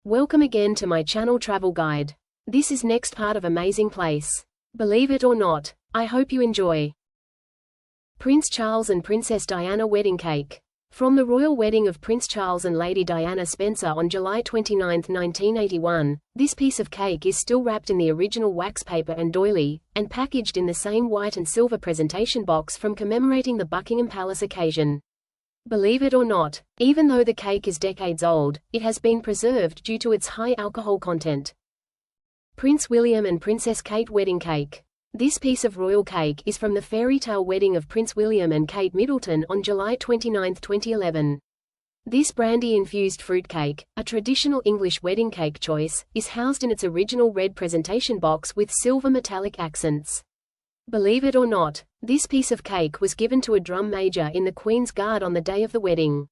Welcome again to my channel Travel Guide. This is next part of amazing place. Believe it or not. I hope you enjoy. Prince Charles and Princess Diana wedding cake. From the royal wedding of Prince Charles and Lady Diana Spencer on July 29, 1981, this piece of cake is still wrapped in the original wax paper and doily, and packaged in the same white and silver presentation box from commemorating the Buckingham Palace occasion. Believe it or not, even though the cake is decades old, it has been preserved due to its high alcohol content. Prince William and Princess Kate wedding cake. This piece of royal cake is from the fairy tale wedding of Prince William and Kate Middleton on July 29, 2011. This brandy-infused fruitcake, a traditional English wedding cake choice, is housed in its original red presentation box with silver metallic accents. Believe it or not, this piece of cake was given to a drum major in the Queen's Guard on the day of the wedding.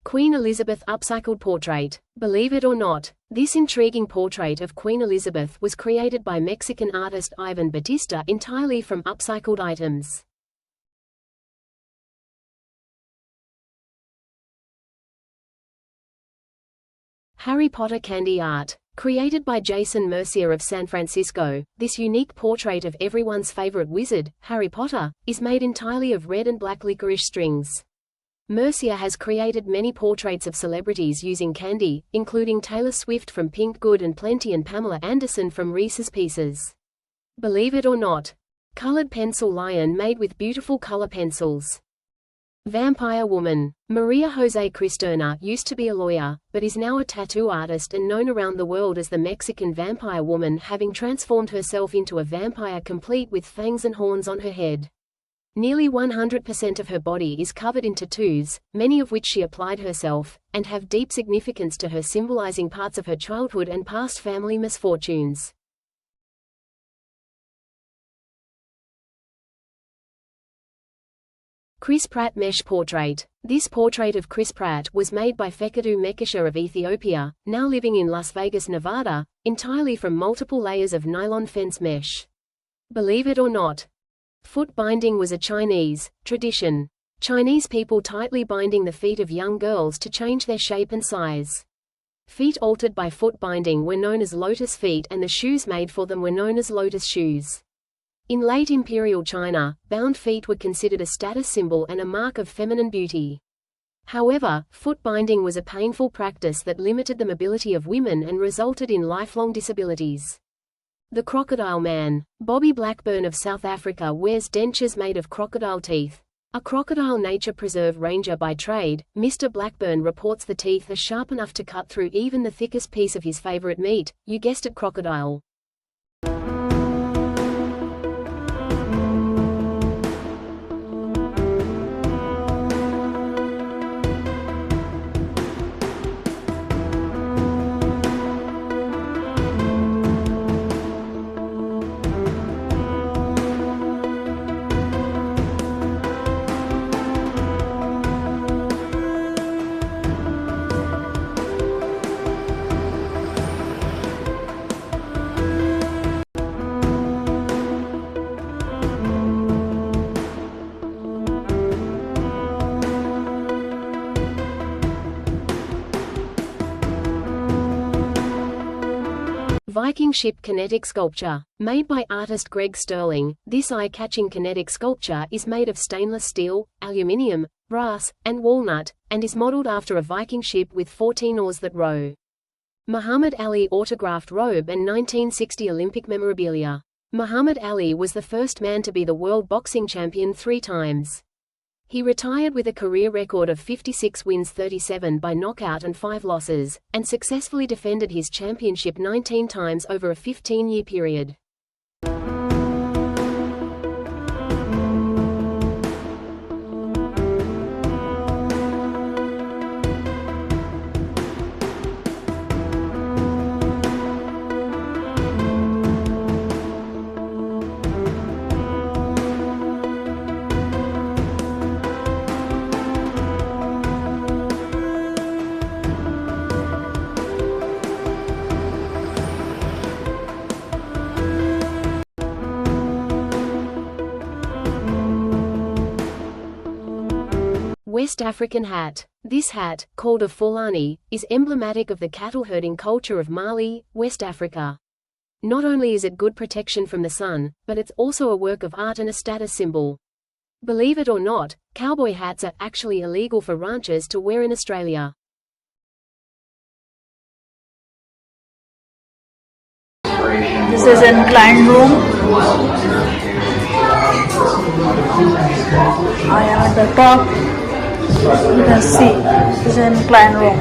Queen Elizabeth upcycled portrait. Believe it or not, this intriguing portrait of Queen Elizabeth was created by Mexican artist Ivan Batista entirely from upcycled items. Harry Potter candy art. Created by Jason Mercier of San Francisco, this unique portrait of everyone's favorite wizard, Harry Potter, is made entirely of red and black licorice strings. Mercier has created many portraits of celebrities using candy, including Taylor Swift from Pink Good and Plenty and Pamela Anderson from Reese's Pieces. Believe it or not. Colored pencil lion made with beautiful color pencils. Vampire woman. Maria Jose Cristerna used to be a lawyer, but is now a tattoo artist and known around the world as the Mexican vampire woman, having transformed herself into a vampire complete with fangs and horns on her head. Nearly 100% of her body is covered in tattoos, many of which she applied herself, and have deep significance to her, symbolizing parts of her childhood and past family misfortunes. Chris Pratt mesh portrait. This portrait of Chris Pratt was made by Fekadu Mekisha of Ethiopia, now living in Las Vegas, Nevada, entirely from multiple layers of nylon fence mesh. Believe it or not. Foot binding was a Chinese tradition. Chinese people tightly binding the feet of young girls to change their shape and size. Feet altered by foot binding were known as lotus feet, and the shoes made for them were known as lotus shoes. In late imperial China, bound feet were considered a status symbol and a mark of feminine beauty. However, foot binding was a painful practice that limited the mobility of women and resulted in lifelong disabilities. The Crocodile Man. Bobby Blackburn of South Africa wears dentures made of crocodile teeth. A crocodile nature preserve ranger by trade, Mr. Blackburn reports the teeth are sharp enough to cut through even the thickest piece of his favorite meat, you guessed it, crocodile. Viking ship kinetic sculpture. Made by artist Greg Sterling, this eye-catching kinetic sculpture is made of stainless steel, aluminium, brass, and walnut, and is modeled after a Viking ship with 14 oars that row. Muhammad Ali autographed robe and 1960 Olympic memorabilia. Muhammad Ali was the first man to be the world boxing champion 3 times. He retired with a career record of 56 wins, 37 by knockout and 5 losses, and successfully defended his championship 19 times over a 15-year period. West African hat. This hat, called a Fulani, is emblematic of the cattle herding culture of Mali, West Africa. Not only is it good protection from the sun, but it's also a work of art and a status symbol. Believe it or not, cowboy hats are actually illegal for ranchers to wear in Australia. This is an client room. I am at the top. You can see this is an client room.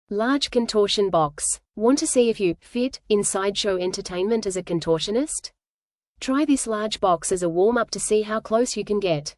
Large contortion box. Want to see if you fit in sideshow entertainment as a contortionist? Try this large box as a warm-up to see how close you can get.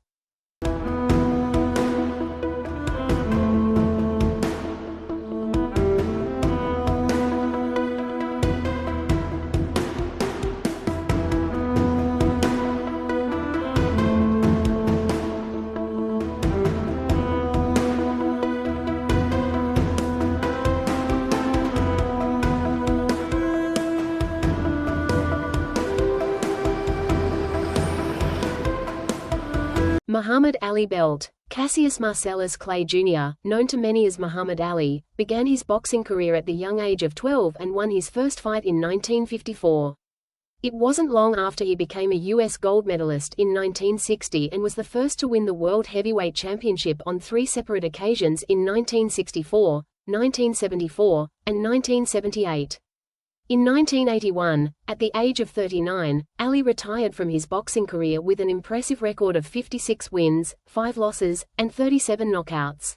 Muhammad Ali belt. Cassius Marcellus Clay Jr., known to many as Muhammad Ali, began his boxing career at the young age of 12 and won his first fight in 1954. It wasn't long after he became a U.S. gold medalist in 1960 and was the first to win the World Heavyweight Championship on 3 separate occasions in 1964, 1974, and 1978. In 1981, at the age of 39, Ali retired from his boxing career with an impressive record of 56 wins, 5 losses, and 37 knockouts.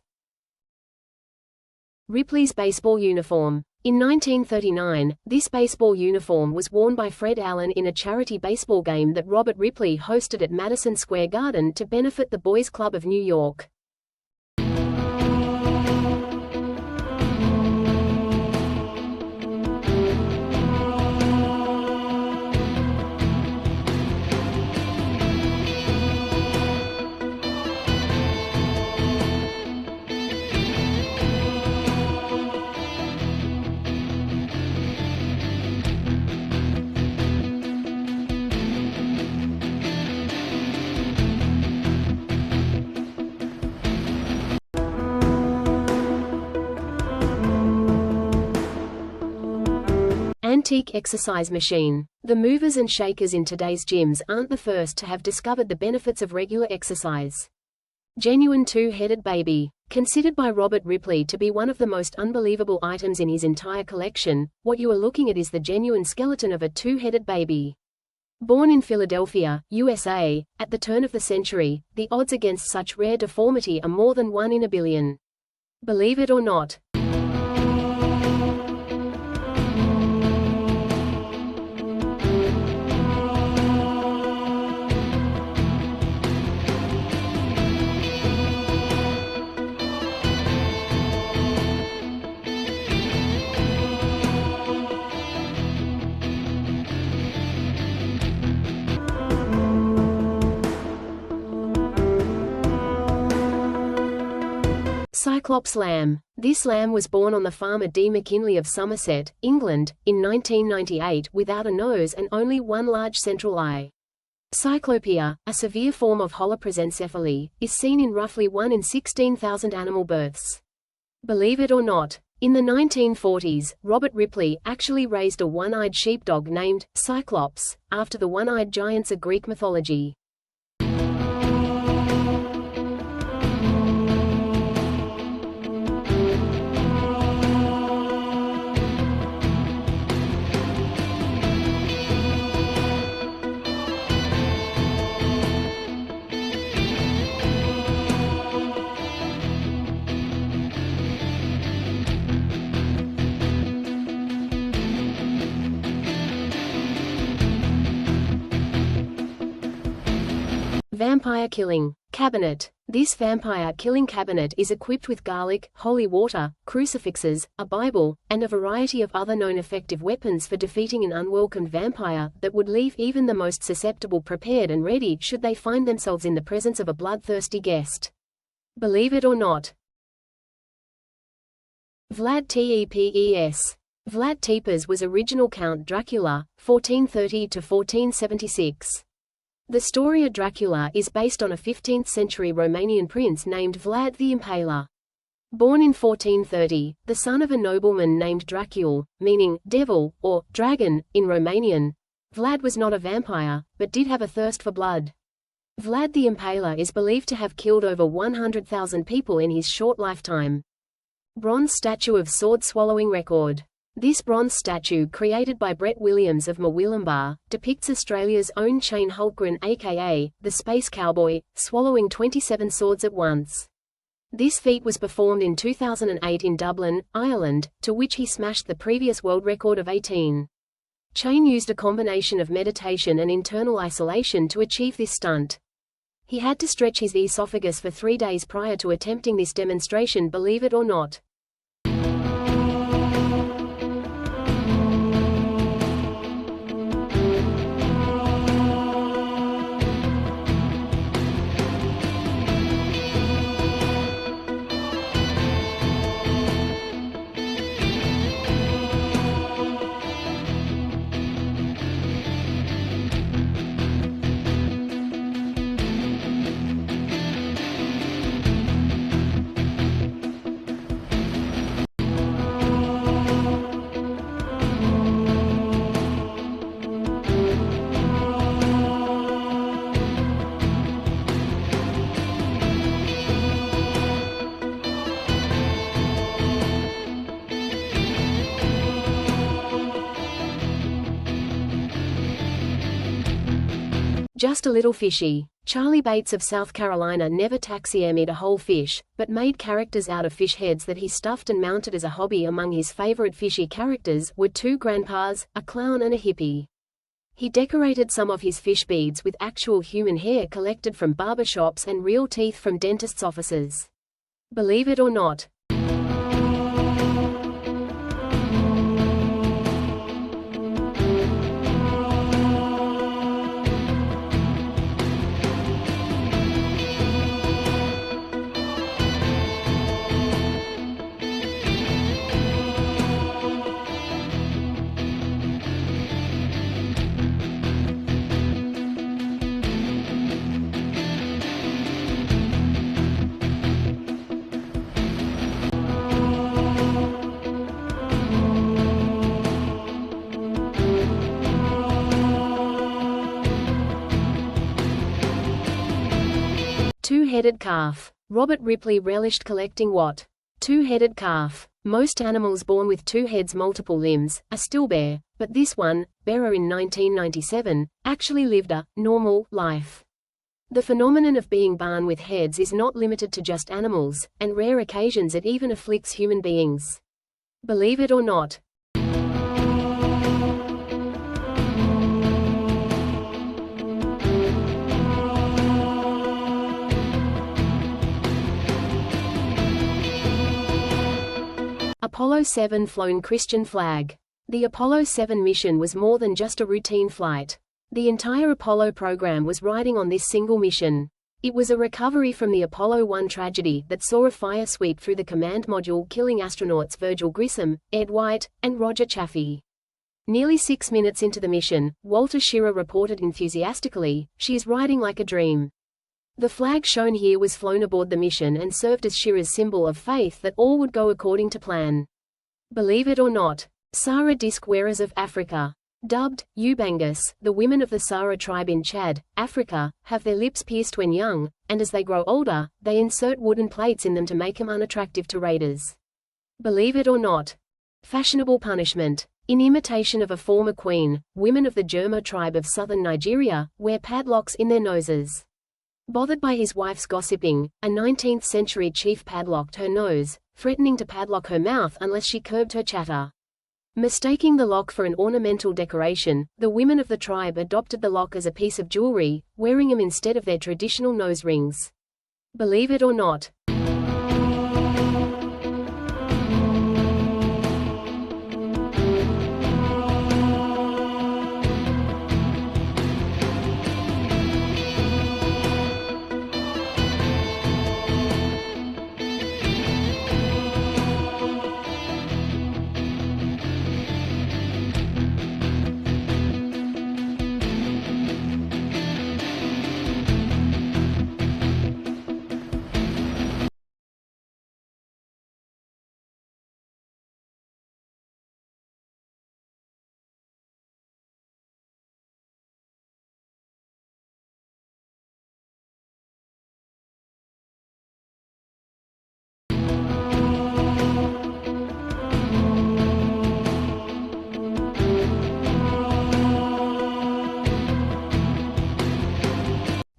Ripley's baseball uniform. In 1939, this baseball uniform was worn by Fred Allen in a charity baseball game that Robert Ripley hosted at Madison Square Garden to benefit the Boys Club of New York. Antique exercise machine. The movers and shakers in today's gyms aren't the first to have discovered the benefits of regular exercise. Genuine two-headed baby. Considered by Robert Ripley to be one of the most unbelievable items in his entire collection, what you are looking at is the genuine skeleton of a two-headed baby. Born in Philadelphia, USA, at the turn of the century, the odds against such rare deformity are more than 1 in a billion. Believe it or not. Cyclops lamb. This lamb was born on the farm of D. McKinley of Somerset, England, in 1998 without a nose and only one large central eye. Cyclopia, a severe form of holoprosencephaly, is seen in roughly 1 in 16,000 animal births. Believe it or not, in the 1940s, Robert Ripley actually raised a one-eyed sheepdog named Cyclops, after the one-eyed giants of Greek mythology. Vampire-killing cabinet. This vampire-killing cabinet is equipped with garlic, holy water, crucifixes, a Bible, and a variety of other known effective weapons for defeating an unwelcomed vampire that would leave even the most susceptible prepared and ready should they find themselves in the presence of a bloodthirsty guest. Believe it or not. Vlad Tepes. Vlad Tepes was original Count Dracula, 1430 to 1476. The story of Dracula is based on a 15th-century Romanian prince named Vlad the Impaler. Born in 1430, the son of a nobleman named Dracula, meaning devil, or dragon, in Romanian, Vlad was not a vampire, but did have a thirst for blood. Vlad the Impaler is believed to have killed over 100,000 people in his short lifetime. Bronze statue of sword-swallowing record. This bronze statue, created by Brett Williams of Murwillumbah, depicts Australia's own Shane Hultgren aka, the Space Cowboy, swallowing 27 swords at once. This feat was performed in 2008 in Dublin, Ireland, to which he smashed the previous world record of 18. Shane used a combination of meditation and internal isolation to achieve this stunt. He had to stretch his esophagus for 3 days prior to attempting this demonstration, believe it or not. Just a little fishy. Charlie Bates of South Carolina never taxidermied a whole fish, but made characters out of fish heads that he stuffed and mounted as a hobby. Among his favorite fishy characters were 2 grandpas, a clown and a hippie. He decorated some of his fish beads with actual human hair collected from barber shops and real teeth from dentists' offices. Believe it or not. Two-headed calf. Robert Ripley relished collecting what? Two-headed calf. Most animals born with 2 heads, multiple limbs, are still bare, but this one, bearer in 1997, actually lived a normal life. The phenomenon of being born with heads is not limited to just animals, and rare occasions it even afflicts human beings. Believe it or not. Apollo 7 flown Christian flag. The Apollo 7 mission was more than just a routine flight. The entire Apollo program was riding on this single mission. It was a recovery from the Apollo 1 tragedy that saw a fire sweep through the command module, killing astronauts Virgil Grissom, Ed White, and Roger Chaffee. Nearly 6 minutes into the mission, Walter Schirra reported enthusiastically, "She is riding like a dream." The flag shown here was flown aboard the mission and served as Schirra's symbol of faith that all would go according to plan. Believe it or not. Sahara disc wearers of Africa. Dubbed Ubangus, the women of the Sahara tribe in Chad, Africa, have their lips pierced when young, and as they grow older, they insert wooden plates in them to make them unattractive to raiders. Believe it or not. Fashionable punishment. In imitation of a former queen, women of the Jerma tribe of southern Nigeria wear padlocks in their noses. Bothered by his wife's gossiping, a 19th-century chief padlocked her nose, threatening to padlock her mouth unless she curbed her chatter. Mistaking the lock for an ornamental decoration, the women of the tribe adopted the lock as a piece of jewelry, wearing them instead of their traditional nose rings. Believe it or not.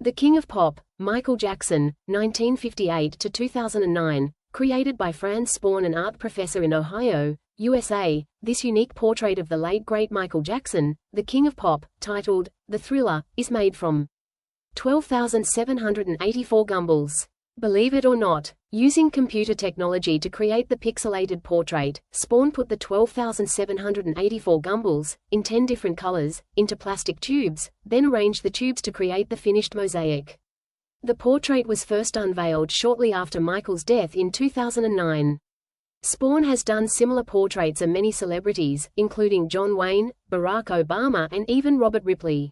The King of Pop, Michael Jackson, 1958 to 2009, created by Franz Spawn, an art professor in Ohio, USA. This unique portrait of the late great Michael Jackson, the King of Pop, titled The Thriller, is made from 12,784 gumballs. Believe it or not, using computer technology to create the pixelated portrait, Spawn put the 12,784 gumballs, in 10 different colors, into plastic tubes, then arranged the tubes to create the finished mosaic. The portrait was first unveiled shortly after Michael's death in 2009. Spawn has done similar portraits of many celebrities, including John Wayne, Barack Obama, and even Robert Ripley.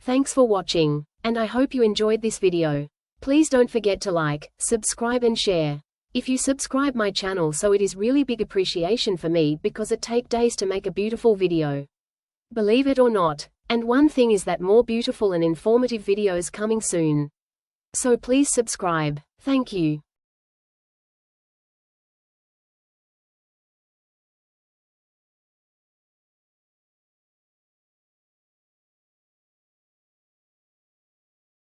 Thanks for watching, and I hope you enjoyed this video. Please don't forget to like, subscribe and share. If you subscribe my channel, so it is really big appreciation for me, because it take days to make a beautiful video. Believe it or not. And one thing is that more beautiful and informative videos coming soon. So please subscribe. Thank you.